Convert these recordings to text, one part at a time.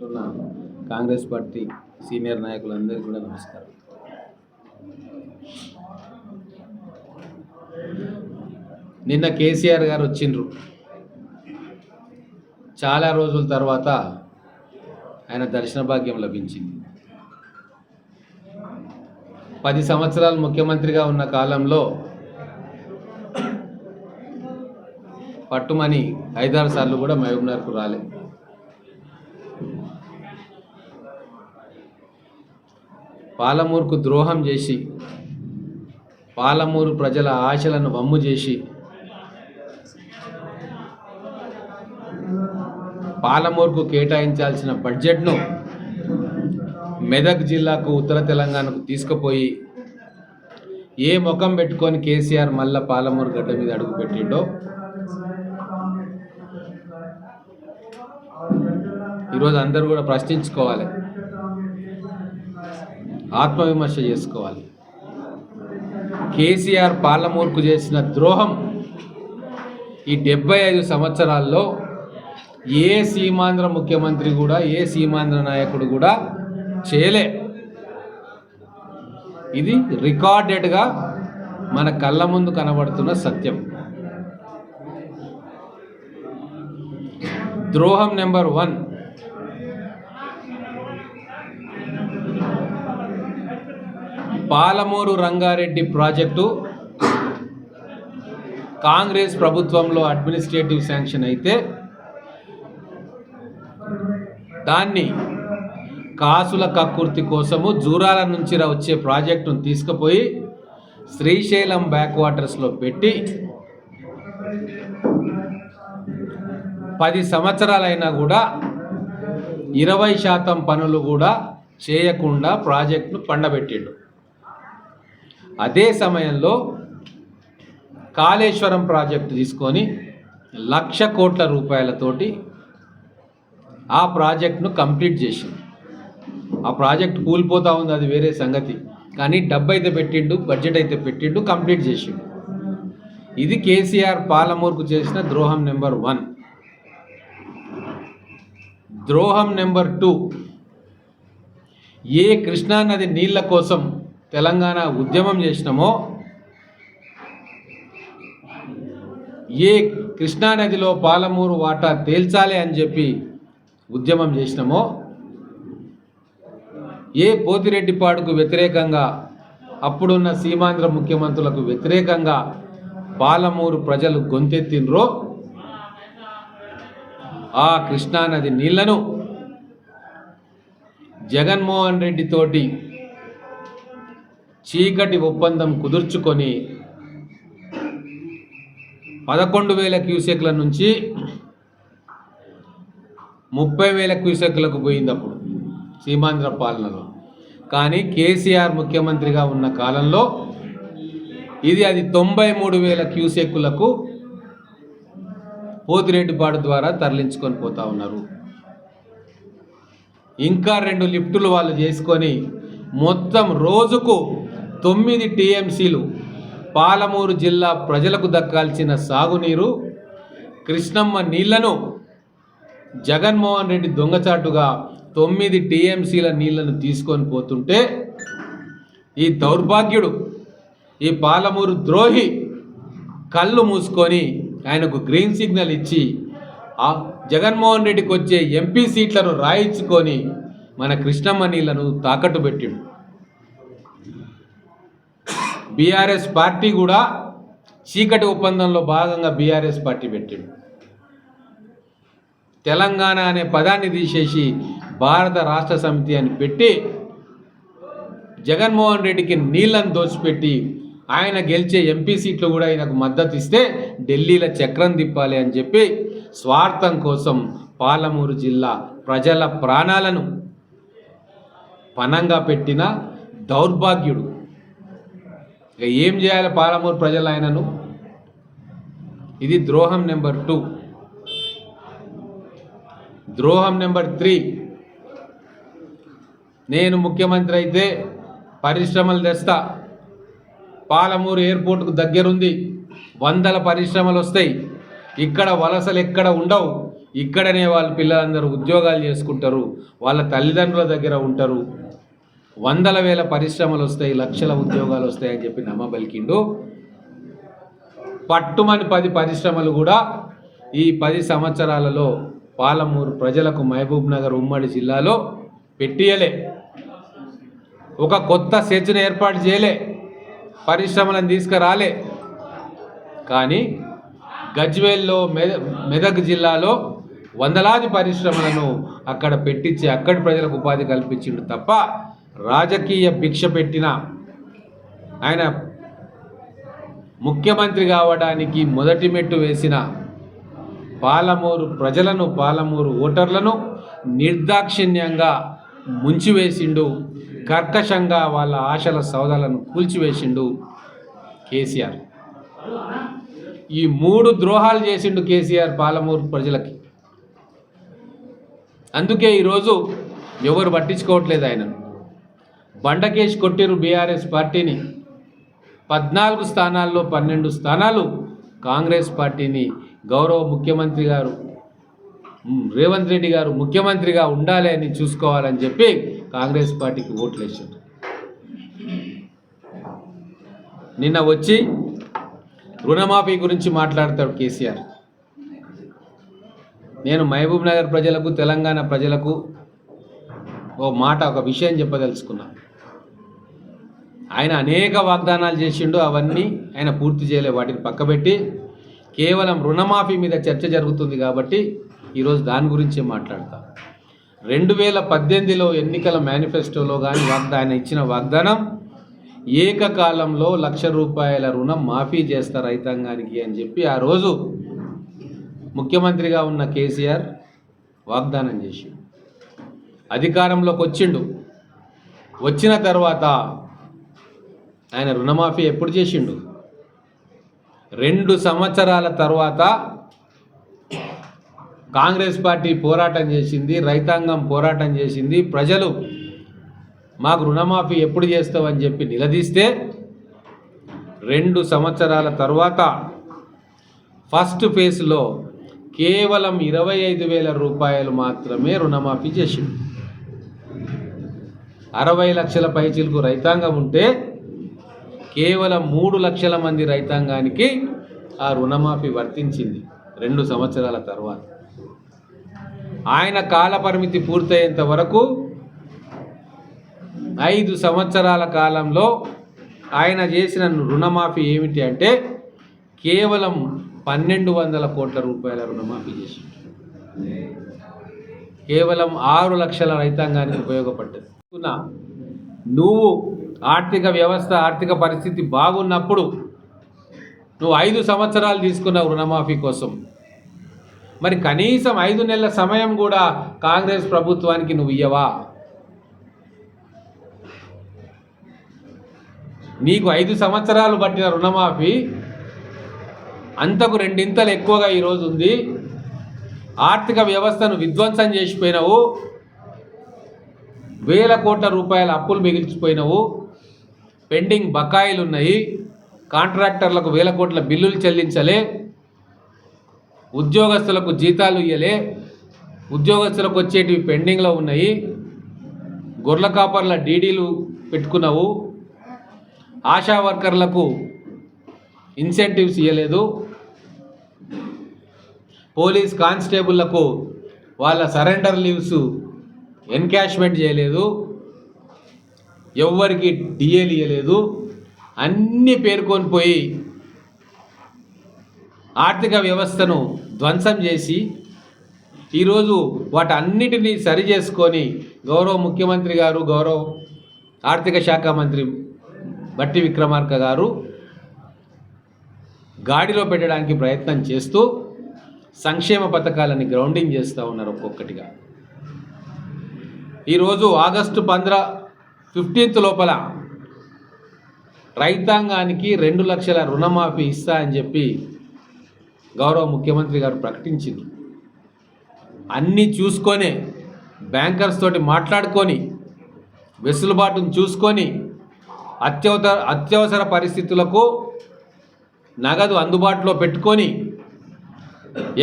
ఉన్న Congress party senior నాయకులందరికీ కూడా నమస్కారం. నిన్న కేసీఆర్ గారు వచ్చిండ్రు. చాలా రోజుల తర్వాత ఆయన దర్శన భాగ్యం లభించింది. 10 సంవత్సరాలు ముఖ్యమంత్రిగా ఉన్న కాలంలో పట్టుమని 5-6 సార్లు కూడా మహబూబ్నగర్కు రాలే. పాలమూరుకు ద్రోహం చేసి, పాలమూరు ప్రజల ఆశలను వమ్ము చేసి, పాలమూరుకు కేటాయించాల్సిన బడ్జెట్ను మెదక్ జిల్లాకు, ఉత్తర తెలంగాణకు తీసుకుపోయి ఏ ముఖం పెట్టుకొని కేసీఆర్ మళ్ళా పాలమూరు గడ్డ మీద అడుగు పెట్టిండో ఈరోజు అందరూ కూడా ప్రశ్నించుకోవాలి, ఆత్మవిమర్శ చేసుకోవాలి. కేసీఆర్ పాలమూరుకు చేసిన ద్రోహం ఈ 75 సంవత్సరాల్లో ఏ సీమాంధ్ర ముఖ్యమంత్రి కూడా, ఏ సీమాంధ్ర నాయకుడు కూడా చేయలే. ఇది రికార్డెడ్గా మన కళ్ళ ముందు కనబడుతున్న సత్యం. ద్రోహం నెంబర్ 1, పాలమూరు రంగారెడ్డి ప్రాజెక్టు కాంగ్రెస్ ప్రభుత్వంలో అడ్మినిస్ట్రేటివ్ శాంక్షన్ అయితే దాన్ని కాసుల కక్కుర్తి కోసము జూరాల నుంచి వచ్చే ప్రాజెక్టును తీసుకుపోయి శ్రీశైలం బ్యాక్ వాటర్స్లో పెట్టి 10 సంవత్సరాలైనా కూడా 20% పనులు కూడా చేయకుండా ప్రాజెక్టును పండబెట్టిండు. అదే సమయంలో కాళేశ్వరం ప్రాజెక్టు తీసుకొని 1,00,000 కోట్ల రూపాయలతోటి ఆ ప్రాజెక్టును కంప్లీట్ చేసిండు. ఆ ప్రాజెక్ట్ కూలిపోతూ ఉంది, అది వేరే సంగతి. కానీ డబ్బు అయితే పెట్టిండు, బడ్జెట్ అయితే పెట్టిండు, కంప్లీట్ చేసిండు. ఇది కేసీఆర్ పాలమూరుకు చేసిన ద్రోహం నెంబర్ 1. ద్రోహం నెంబర్ 2, ఏ కృష్ణానది నీళ్ల కోసం తెలంగాణ ఉద్యమం చేసినామో, ఏ కృష్ణానదిలో పాలమూరు వాటా తేల్చాలి అని చెప్పి ఉద్యమం చేసినామో, ఏ పోతిరెడ్డిపాడుకు వ్యతిరేకంగా, అప్పుడున్న సీమాంధ్ర ముఖ్యమంత్రులకు వ్యతిరేకంగా పాలమూరు ప్రజలు గొంతెత్తినరో ఆ కృష్ణానది నీళ్లను జగన్మోహన్ రెడ్డి తోటి చీకటి ఒప్పందం కుదుర్చుకొని 11,000 క్యూసెక్ల నుంచి 30,000 క్యూసెక్లకు పోయింది అప్పుడు సీమాంధ్ర పాలనలో. కానీ కేసీఆర్ ముఖ్యమంత్రిగా ఉన్న కాలంలో అది 93,000 క్యూసెక్కులకు పోతిరెడ్డిపాడు ద్వారా తరలించుకొని పోతా ఉన్నారు. ఇంకా 2 లిఫ్టులు వాళ్ళు చేసుకొని మొత్తం రోజుకు 9 టీఎంసీలు పాలమూరు జిల్లా ప్రజలకు దక్కాల్సిన సాగునీరు, కృష్ణమ్మ నీళ్లను జగన్మోహన్ రెడ్డి దొంగచాటుగా 9 టీఎంసీల నీళ్లను తీసుకొని పోతుంటే ఈ దౌర్భాగ్యుడు, ఈ పాలమూరు ద్రోహి కళ్ళు మూసుకొని ఆయనకు గ్రీన్ సిగ్నల్ ఇచ్చి ఆ జగన్మోహన్ రెడ్డికి వచ్చే ఎంపీ సీట్లను రాయించుకొని మన కృష్ణమ్మ నీళ్లను తాకట్టు పెట్టిండు. బీఆర్ఎస్ పార్టీ కూడా చీకటి ఒప్పందంలో భాగంగా బీఆర్ఎస్ పార్టీ పెట్టిండు. తెలంగాణ అనే పదాన్ని తీసేసి భారత రాష్ట్ర సమితి అని పెట్టి జగన్మోహన్ రెడ్డికి నీళ్లను దోచిపెట్టి ఆయన గెలిచే ఎంపీ సీట్లు కూడా ఆయనకు మద్దతు ఇస్తే ఢిల్లీలో చక్రం తిప్పాలి అని చెప్పి స్వార్థం కోసం పాలమూరు జిల్లా ప్రజల ప్రాణాలను పణంగా పెట్టిన దౌర్భాగ్యుడు. ఇక ఏం చేయాలి పాలమూరు ప్రజలు ఆయనను? ఇది ద్రోహం నెంబర్ 2. ద్రోహం నెంబర్ 3, నేను ముఖ్యమంత్రి అయితే పరిశ్రమలు తెస్తా, పాలమూరు ఎయిర్పోర్ట్కు దగ్గరుంది, 100 పరిశ్రమలు వస్తాయి, ఇక్కడ వలసలు ఎక్కడ ఉండవు, ఇక్కడనే వాళ్ళ పిల్లలందరూ ఉద్యోగాలు చేసుకుంటారు, వాళ్ళ తల్లిదండ్రుల దగ్గర ఉంటారు, వందల వేల పరిశ్రమలు వస్తాయి, లక్షల ఉద్యోగాలు వస్తాయని చెప్పి నమ్మబలికిండు. పట్టుమని 10 పరిశ్రమలు కూడా ఈ 10 సంవత్సరాలలో పాలమూరు ప్రజలకు మహబూబ్ నగర్ ఉమ్మడి జిల్లాలో పెట్టియలే. ఒక కొత్త సెజ్ను ఏర్పాటు చేయలే, పరిశ్రమలను తీసుకురాలే. కానీ గజ్వేల్లో మెదక్ జిల్లాలో వందలాది పరిశ్రమలను అక్కడ పెట్టించి అక్కడి ప్రజలకు ఉపాధి కల్పించిండు తప్ప రాజకీయ భిక్ష పెట్టిన ఆయన ముఖ్యమంత్రి కావడానికి మొదటి మెట్టు వేసిన పాలమూరు ప్రజలను, పాలమూరు ఓటర్లను నిర్దాక్షిణ్యంగా ముంచివేసిండు, కర్కశంగా వాళ్ళ ఆశల సౌదాలను కూల్చివేసిండు కేసీఆర్. ఈ 3 ద్రోహాలు చేసిండు కేసీఆర్ పాలమూరు ప్రజలకి. అందుకే ఈరోజు ఎవరు పట్టించుకోవట్లేదు ఆయనను. బండకేసి కొట్టిరు బీఆర్ఎస్ పార్టీని. 14 స్థానాల్లో 12 స్థానాలు కాంగ్రెస్ పార్టీని గౌరవ ముఖ్యమంత్రి గారు రేవంత్ రెడ్డి గారు ముఖ్యమంత్రిగా ఉండాలి అని చూసుకోవాలని చెప్పి కాంగ్రెస్ పార్టీకి ఓట్లు వేశారు. నిన్న వచ్చి రుణమాఫీ గురించి మాట్లాడతాడు కేసీఆర్. నేను మహబూబ్ నగర్ ప్రజలకు, తెలంగాణ ప్రజలకు ఒక విషయం చెప్పదలుచుకున్నా. ఆయన అనేక వాగ్దానాలు చేసిండు, అవన్నీ ఆయన పూర్తి చేయలే. వాటిని పక్కబెట్టి కేవలం రుణమాఫీ మీద చర్చ జరుగుతుంది కాబట్టి ఈరోజు దాని గురించే మాట్లాడతా. 2018లో ఎన్నికల మేనిఫెస్టోలో కానీ ఆయన ఇచ్చిన వాగ్దానం ఏకకాలంలో ₹1,00,000 రుణం మాఫీ చేస్తా రైతాంగానికి అని చెప్పి ఆ రోజు ముఖ్యమంత్రిగా ఉన్న కేసీఆర్ వాగ్దానం చేసి అధికారంలోకి వచ్చిండు. వచ్చిన తర్వాత ఆయన రుణమాఫీ ఎప్పుడు చేసిండు? 2 సంవత్సరాల తర్వాత కాంగ్రెస్ పార్టీ పోరాటం చేసింది, రైతాంగం పోరాటం చేసింది. ప్రజలు మాకు రుణమాఫీ ఎప్పుడు చేస్తావని చెప్పి నిలదీస్తే 2 సంవత్సరాల తర్వాత ఫస్ట్ ఫేజ్లో కేవలం ₹25,000 మాత్రమే రుణమాఫీ చేసింది. 60 లక్షల పైచిలకు రైతాంగం ఉంటే కేవలం 3 లక్షల మంది రైతాంగానికి ఆ రుణమాఫీ వర్తించింది 2 సంవత్సరాల తర్వాత. ఆయన కాలపరిమితి పూర్తయ్యేంత వరకు 5 సంవత్సరాల కాలంలో ఆయన చేసిన రుణమాఫీ ఏమిటి అంటే కేవలం ₹1,200 కోట్ల రుణమాఫీ చేసింది. కేవలం 6 లక్షల రైతాంగానికి ఉపయోగపడ్డది. నువ్వు ఆర్థిక వ్యవస్థ, ఆర్థిక పరిస్థితి బాగున్నప్పుడు నువ్వు 5 సంవత్సరాలు తీసుకున్నావు రుణమాఫీ కోసం. మరి కనీసం 5 నెలల సమయం కూడా కాంగ్రెస్ ప్రభుత్వానికి నువ్వు ఇయ్యవా? నీకు 5 సంవత్సరాలు పట్టిన రుణమాఫీ అంతకు 2 ఇంతలు ఎక్కువగా ఈరోజు ఉంది. ఆర్థిక వ్యవస్థను విధ్వంసం చేసిపోయినావు, ₹1,000 కోట్ల అప్పులు మిగిల్చిపోయినావు, పెండింగ్ బకాయిలు ఉన్నాయి, కాంట్రాక్టర్లకు 1,000 కోట్ల బిల్లులు చెల్లించలే, ఉద్యోగస్తులకు జీతాలు ఇయ్యలే, ఉద్యోగస్తులకు వచ్చేటివి పెండింగ్లో ఉన్నాయి, గొర్రెల కాపర్ల డీడీలు పెట్టుకున్నావు, ఆశా వర్కర్లకు ఇన్సెంటివ్స్ ఇవ్వలేదు, పోలీస్ కానిస్టేబుళ్లకు వాళ్ళ సరెండర్ లీవ్స్ ఎన్కాష్మెంట్ చేయలేదు, ఎవ్వరికి డిఏలు ఇవ్వలేదు. అన్నీ పేర్కొని పోయి ఆర్థిక వ్యవస్థను ధ్వంసం చేసి ఈరోజు వాటన్నిటినీ సరి చేసుకొని గౌరవ ముఖ్యమంత్రి గారు, గౌరవ ఆర్థిక శాఖ మంత్రి బట్టి విక్రమార్క గారు గాడిలో పెట్టడానికి ప్రయత్నం చేస్తూ సంక్షేమ పథకాలని గ్రౌండింగ్ చేస్తూ ఉన్నారు ఒక్కొక్కటిగా. ఈరోజు ఆగస్టు 15 లోపల రైతాంగానికి 2 లక్షల రుణమాఫీ ఇస్తా అని చెప్పి గౌరవ ముఖ్యమంత్రి గారు ప్రకటించింది. అన్నీ చూసుకొని బ్యాంకర్స్ తోటి మాట్లాడుకొని వెసులుబాటును చూసుకొని అత్యవసర పరిస్థితులకు నగదు అందుబాటులో పెట్టుకొని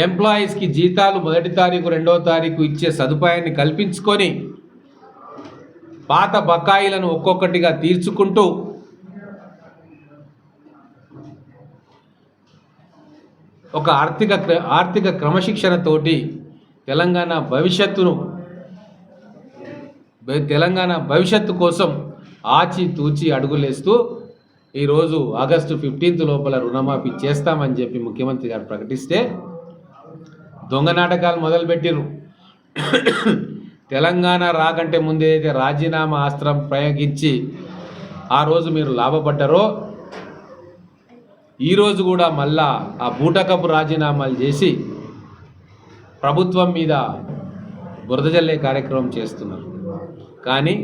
ఎంప్లాయీస్కి జీతాలు 1వ తారీఖు 2వ తారీఖు ఇచ్చే సదుపాయాన్ని కల్పించుకొని పాత బకాయిలను ఒక్కొక్కటిగా తీర్చుకుంటూ ఒక ఆర్థిక క్రమశిక్షణతోటి తెలంగాణ భవిష్యత్తు కోసం ఆచితూచి అడుగులేస్తూ ఈరోజు ఆగస్టు 15 లోపల రుణమాఫీ చేస్తామని చెప్పి ముఖ్యమంత్రి గారు ప్రకటిస్తే దొంగ నాటకాలు మొదలుపెట్టిర్రు. తెలంగాణ రాకంటే ముందే రాజీనామా అస్త్రం ప్రయోగించి ఆ రోజు మీరు లాభపడ్డారో ఈరోజు కూడా మళ్ళా ఆ బూటకపు రాజీనామాలు చేసి ప్రభుత్వం మీద బురద జల్లే కార్యక్రమం చేస్తున్నారు. కానీ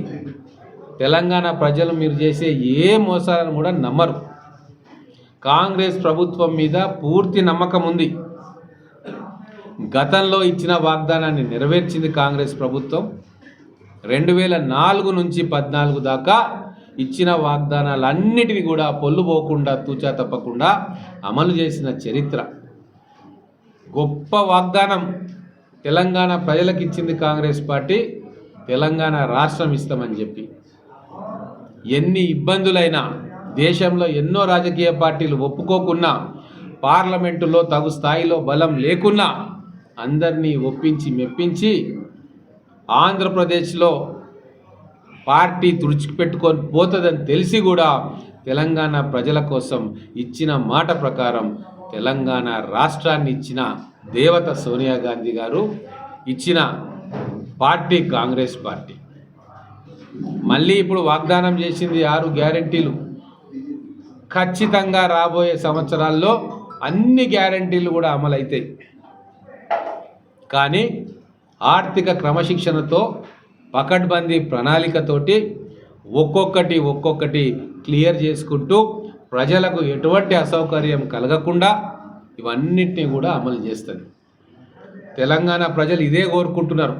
తెలంగాణ ప్రజలు మీరు చేసే ఏ మోసాలను కూడా నమ్మరు. కాంగ్రెస్ ప్రభుత్వం మీద పూర్తి నమ్మకం ఉంది. గతంలో ఇచ్చిన వాగ్దానాన్ని నెరవేర్చింది కాంగ్రెస్ ప్రభుత్వం. 2004 నుంచి 14 దాకా ఇచ్చిన వాగ్దానాలన్నిటినీ కూడా పొల్లుపోకుండా తూచా తప్పకుండా అమలు చేసిన చరిత్ర. గొప్ప వాగ్దానం తెలంగాణ ప్రజలకు ఇచ్చింది కాంగ్రెస్ పార్టీ. తెలంగాణ రాష్ట్రం ఇస్తామని చెప్పి ఎన్ని ఇబ్బందులైనా, దేశంలో ఎన్నో రాజకీయ పార్టీలు ఒప్పుకోకున్నా, పార్లమెంటులో తగు స్థాయిలో బలం లేకున్నా అందరినీ ఒప్పించి మెప్పించి ఆంధ్రప్రదేశ్లో పార్టీ తుడిచిపెట్టుకొని పోతుందని తెలిసి కూడా తెలంగాణ ప్రజల కోసం ఇచ్చిన మాట ప్రకారం తెలంగాణ రాష్ట్రాన్ని ఇచ్చిన దేవత సోనియా గాంధీ గారు ఇచ్చిన పార్టీ కాంగ్రెస్ పార్టీ. మళ్ళీ ఇప్పుడు వాగ్దానం చేసింది 6 గ్యారెంటీలు. ఖచ్చితంగా రాబోయే సంవత్సరాల్లో అన్ని గ్యారెంటీలు కూడా అమలవుతాయి. కానీ ఆర్థిక క్రమశిక్షణతో పకడ్బందీ ప్రణాళికతోటి ఒక్కొక్కటి క్లియర్ చేసుకుంటూ ప్రజలకు ఎటువంటి అసౌకర్యం కలగకుండా ఇవన్నిటినీ కూడా అమలు చేస్తుంది. తెలంగాణ ప్రజలు ఇదే కోరుకుంటున్నారు.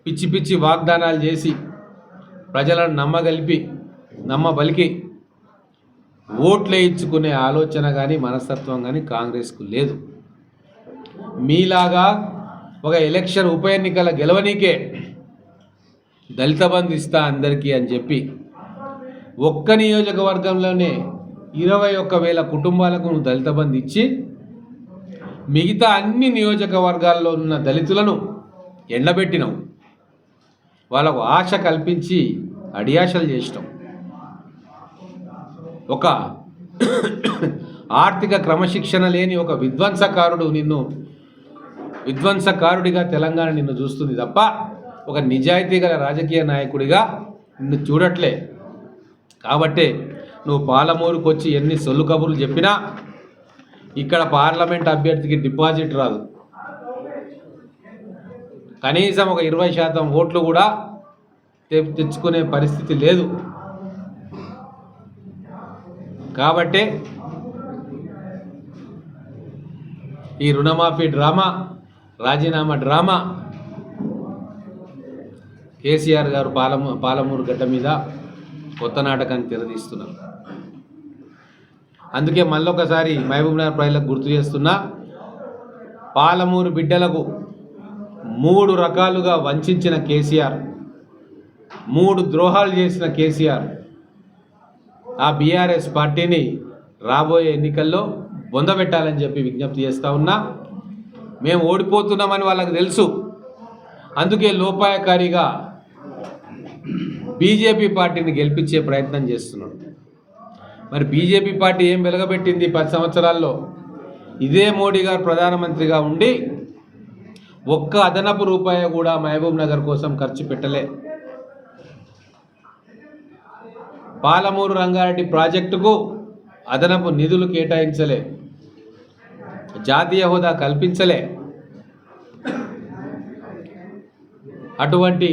పిచ్చి పిచ్చి వాగ్దానాలు చేసి ప్రజలను నమ్మబలికి ఓట్లు వేయించుకునే ఆలోచన కానీ మనస్తత్వం కానీ కాంగ్రెస్కు లేదు. మీలాగా ఒక ఎలక్షన్ ఉప ఎన్నికల గెలవనీకే దళిత బంధు ఇస్తా అందరికీ అని చెప్పి ఒక్క నియోజకవర్గంలోనే 21,000 కుటుంబాలకు నువ్వు దళిత బంధు ఇచ్చి మిగతా అన్ని నియోజకవర్గాల్లో ఉన్న దళితులను ఎండబెట్టినావు. వాళ్ళకు ఆశ కల్పించి అడియాశలు చేసినావు. ఒక ఆర్థిక క్రమశిక్షణ లేని ఒక విధ్వంసకారుడిగా తెలంగాణ నిన్ను చూస్తుంది తప్ప ఒక నిజాయితీ గల రాజకీయ నాయకుడిగా నిన్ను చూడట్లే. కాబట్టే నువ్వు పాలమూరుకు వచ్చి ఎన్ని సొల్లు కబుర్లు చెప్పినా ఇక్కడ పార్లమెంట్ అభ్యర్థికి డిపాజిట్ రాదు. కనీసం ఒక 20% ఓట్లు కూడా తెచ్చుకునే పరిస్థితి లేదు. కాబట్టే ఈ రుణమాఫీ డ్రామా, రాజీనామా డ్రామా కేసీఆర్ గారు పాలమూరు గడ్డ మీద కొత్త నాటకాన్ని తెరదీస్తున్నారు. అందుకే మళ్ళొకసారి మహబూబ్నగర్ ప్రజలకు గుర్తు చేస్తున్నా, పాలమూరు బిడ్డలకు 3 రకాలుగా వంచిన కేసీఆర్, 3 ద్రోహాలు చేసిన కేసీఆర్ ఆ బీఆర్ఎస్ పార్టీని రాబోయే ఎన్నికల్లో బొందబెట్టాలని చెప్పి విజ్ఞప్తి చేస్తూ ఉన్నా. మేము ఓడిపోతున్నామని వాళ్ళకు తెలుసు. అందుకే లోపాయకారిగా బీజేపీ పార్టీని గెలిపించే ప్రయత్నం చేస్తున్నాడు. మరి బీజేపీ పార్టీ ఏం వెలగబెట్టింది 10 సంవత్సరాల్లో? ఇదే మోడీ గారు ప్రధానమంత్రిగా ఉండి ఒక్క అదనపు రూపాయి కూడా మహబూబ్ నగర్ కోసం ఖర్చు పెట్టలే. పాలమూరు రంగారెడ్డి ప్రాజెక్టుకు అదనపు నిధులు కేటాయించలే, జాతీయ హోదా కల్పించలే. అటువంటి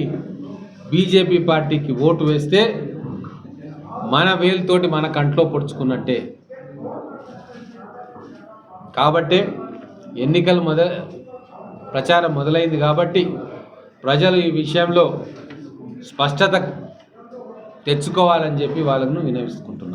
బీజేపీ పార్టీకి ఓటు వేస్తే మన వేలుతోటి మన కంట్లో పొడుచుకున్నట్టే. కాబట్టి ప్రచారం మొదలైంది కాబట్టి ప్రజలు ఈ విషయంలో స్పష్టత తెచ్చుకోవాలని చెప్పి వాళ్ళను విన్నవిస్తున్నాను.